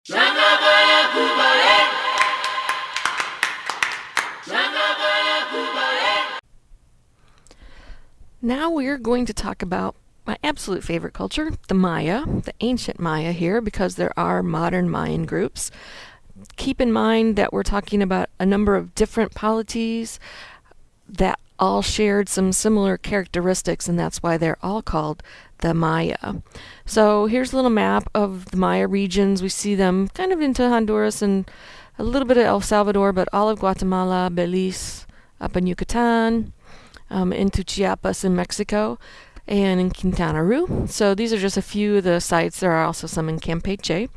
Now we're going to talk about my absolute favorite culture, the Maya, the ancient Maya here, because there are modern Mayan groups. Keep in mind that we're talking about a number of different polities that all shared some similar characteristics, and that's why they're all called the Maya. So here's a little map of the Maya regions. We see them kind of into Honduras and a little bit of El Salvador, but all of Guatemala, Belize, up in Yucatan, into Chiapas in Mexico, and in Quintana Roo. So these are just a few of the sites. There are also some in Campeche.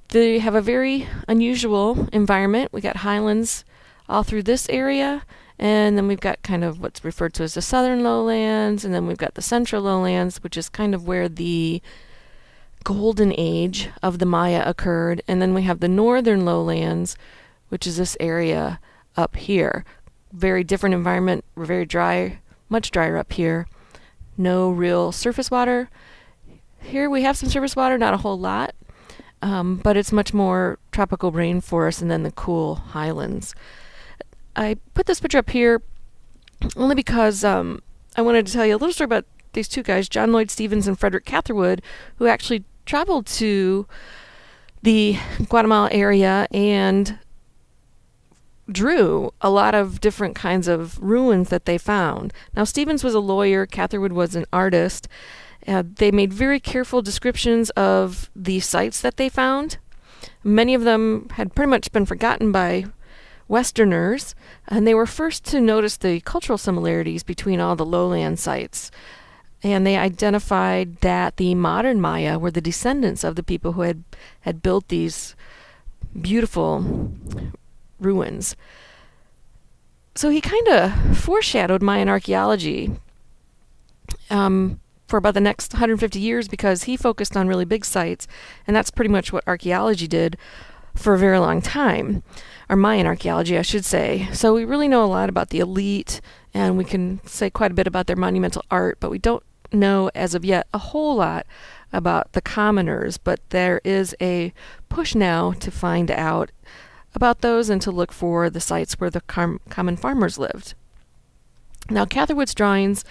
They have a very unusual environment. We got highlands all through this area, and then we've got kind of what's referred to as the southern lowlands, and then we've got the central lowlands, which is kind of where the golden age of the Maya occurred, and then we have the northern lowlands, which is this area up here. Very different environment. We're very dry, much drier up here. No real surface water. Here we have some surface water, not a whole lot, but it's much more tropical rainforest and then the cool highlands. I put this picture up here only because I wanted to tell you a little story about these two guys, John Lloyd Stephens and Frederick Catherwood, who actually traveled to the Guatemala area and drew a lot of different kinds of ruins that they found. Now, Stephens was a lawyer, Catherwood was an artist. They made very careful descriptions of the sites that they found. Many of them had pretty much been forgotten by Westerners, and they were first to notice the cultural similarities between all the lowland sites. And they identified that the modern Maya were the descendants of the people who had built these beautiful ruins. So he kind of foreshadowed Mayan archaeology for about the next 150 years because he focused on really big sites, and that's pretty much what archaeology did for a very long time, or Mayan archaeology, I should say. So we really know a lot about the elite, and we can say quite a bit about their monumental art, but we don't know as of yet a whole lot about the commoners, but there is a push now to find out about those and to look for the sites where the common farmers lived. Now, Catherwood's drawings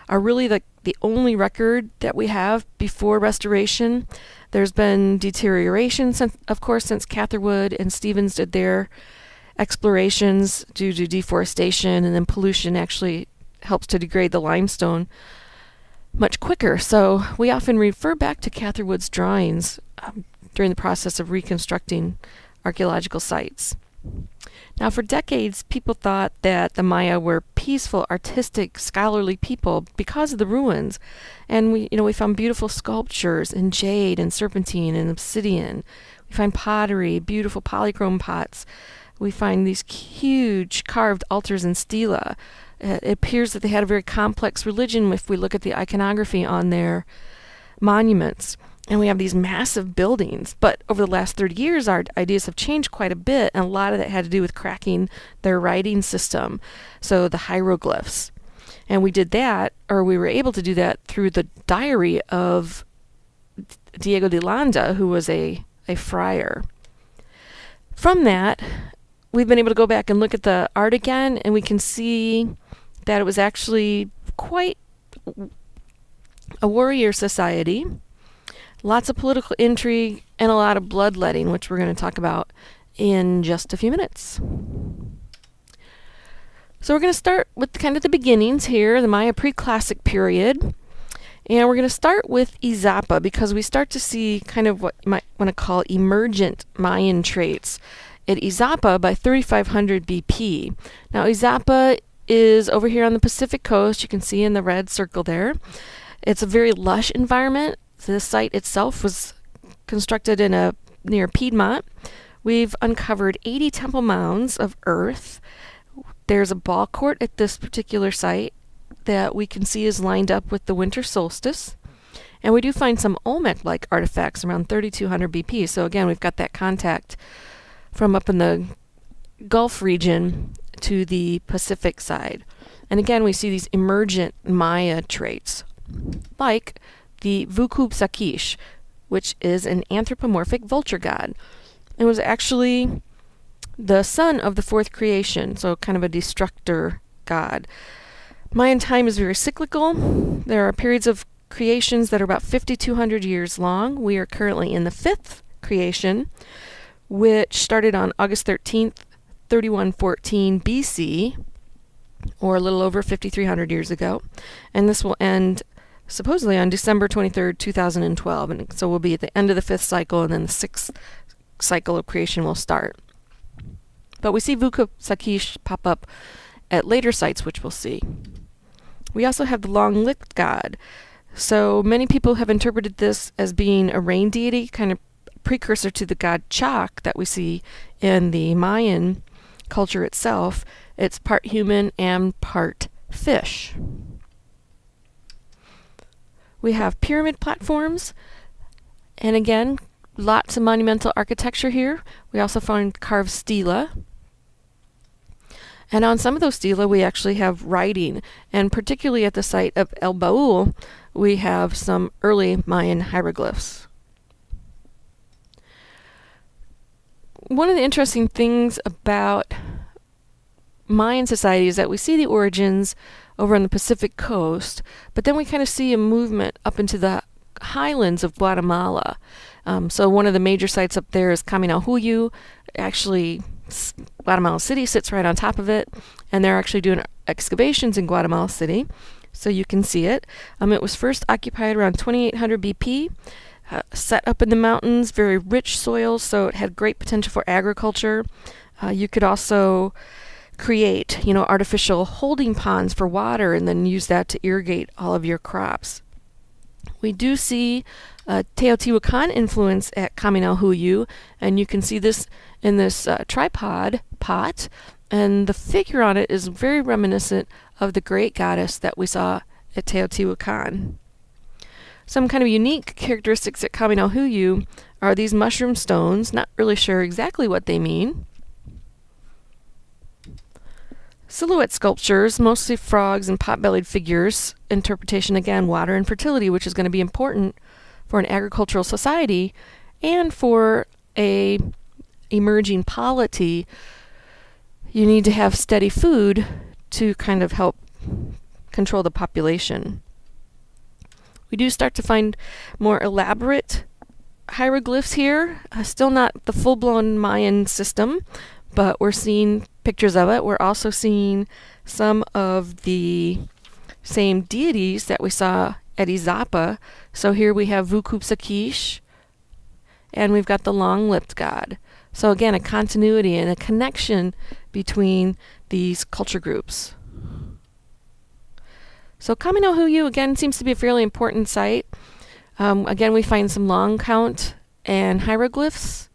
are really the only record that we have before restoration. There's been deterioration, of course, since Catherwood and Stephens did their explorations due to deforestation, and then pollution actually helps to degrade the limestone much quicker. So we often refer back to Catherwood's drawings during the process of reconstructing archaeological sites. Now, for decades, people thought that the Maya were peaceful, artistic, scholarly people because of the ruins. And we found beautiful sculptures in jade and serpentine and obsidian. We find pottery, beautiful polychrome pots. We find these huge carved altars in stela. It appears that they had a very complex religion if we look at the iconography on their monuments. And we have these massive buildings. But over the last 30 years, our ideas have changed quite a bit, and a lot of that had to do with cracking their writing system, so the hieroglyphs. And we did that, or we were able to do that through the diary of Diego de Landa, who was a friar. From that, we've been able to go back and look at the art again, and we can see that it was actually quite a warrior society. Lots of political intrigue and a lot of bloodletting, which we're going to talk about in just a few minutes. So we're going to start with kind of the beginnings here, the Maya pre-classic period. And we're going to start with Izapa because we start to see kind of what you might want to call emergent Mayan traits at Izapa by 3500 BP. Now, Izapa is over here on the Pacific coast. You can see in the red circle there. It's a very lush environment. The site itself was constructed near Piedmont. We've uncovered 80 temple mounds of earth. There's a ball court at this particular site that we can see is lined up with the winter solstice. And we do find some Olmec-like artifacts around 3200 BP. So again, we've got that contact from up in the Gulf region to the Pacific side. And again, we see these emergent Maya traits, like the Vukub Sakish, which is an anthropomorphic vulture god. It was actually the son of the fourth creation, so kind of a destructor god. Mayan time is very cyclical. There are periods of creations that are about 5,200 years long. We are currently in the fifth creation, which started on August 13th, 3114 BC, or a little over 5,300 years ago. And this will end supposedly on December 23rd, 2012. And so we'll be at the end of the fifth cycle, and then the sixth cycle of creation will start. But we see Vukup Sakish pop up at later sites, which we'll see. We also have the long-lipped god. So many people have interpreted this as being a rain deity, kind of precursor to the god Chak that we see in the Mayan culture itself. It's part human and part fish. We have pyramid platforms, and again, lots of monumental architecture here. We also find carved stela. And on some of those stela, we actually have writing, and particularly at the site of El Baul, we have some early Mayan hieroglyphs. One of the interesting things about Mayan society is that we see the origins over on the Pacific coast, but then we kind of see a movement up into the highlands of Guatemala. So one of the major sites up there is Kaminahuyu. Actually, Guatemala City sits right on top of it, and they're actually doing excavations in Guatemala City, so you can see it. It was first occupied around 2800 BP, set up in the mountains, very rich soil, so it had great potential for agriculture. You could also create, artificial holding ponds for water and then use that to irrigate all of your crops. We do see Teotihuacan influence at Kaminahuyu, and you can see this in this tripod pot, and the figure on it is very reminiscent of the great goddess that we saw at Teotihuacan. Some kind of unique characteristics at Kaminahuyu are these mushroom stones. Not really sure exactly what they mean. Silhouette sculptures, mostly frogs and pot-bellied figures. Interpretation, again, water and fertility, which is going to be important for an agricultural society and for a emerging polity. You need to have steady food to kind of help control the population. We do start to find more elaborate hieroglyphs here. Still not the full-blown Mayan system, but we're seeing pictures of it. We're also seeing some of the same deities that we saw at Izapa. So here we have Vukup Sakish, and we've got the long-lipped god. So again, a continuity and a connection between these culture groups. So Kaminahuyu, again, seems to be a fairly important site. Again, we find some long count and hieroglyphs.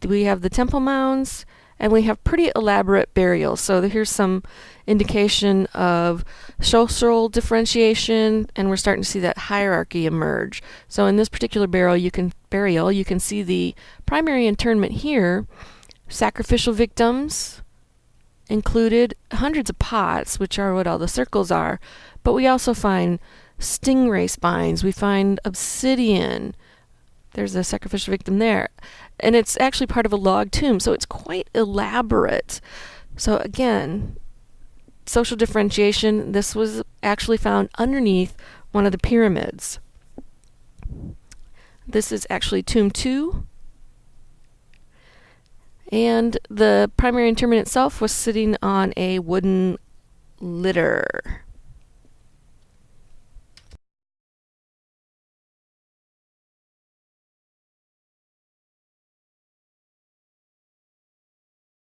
We have the temple mounds, and we have pretty elaborate burials. So here's some indication of social differentiation, and we're starting to see that hierarchy emerge. So in this particular burial, you can see the primary interment here. Sacrificial victims included, hundreds of pots, which are what all the circles are, but we also find stingray spines, we find obsidian. There's a sacrificial victim there. And it's actually part of a log tomb, so it's quite elaborate. So again, social differentiation, this was actually found underneath one of the pyramids. This is actually Tomb 2. And the primary interment itself was sitting on a wooden litter.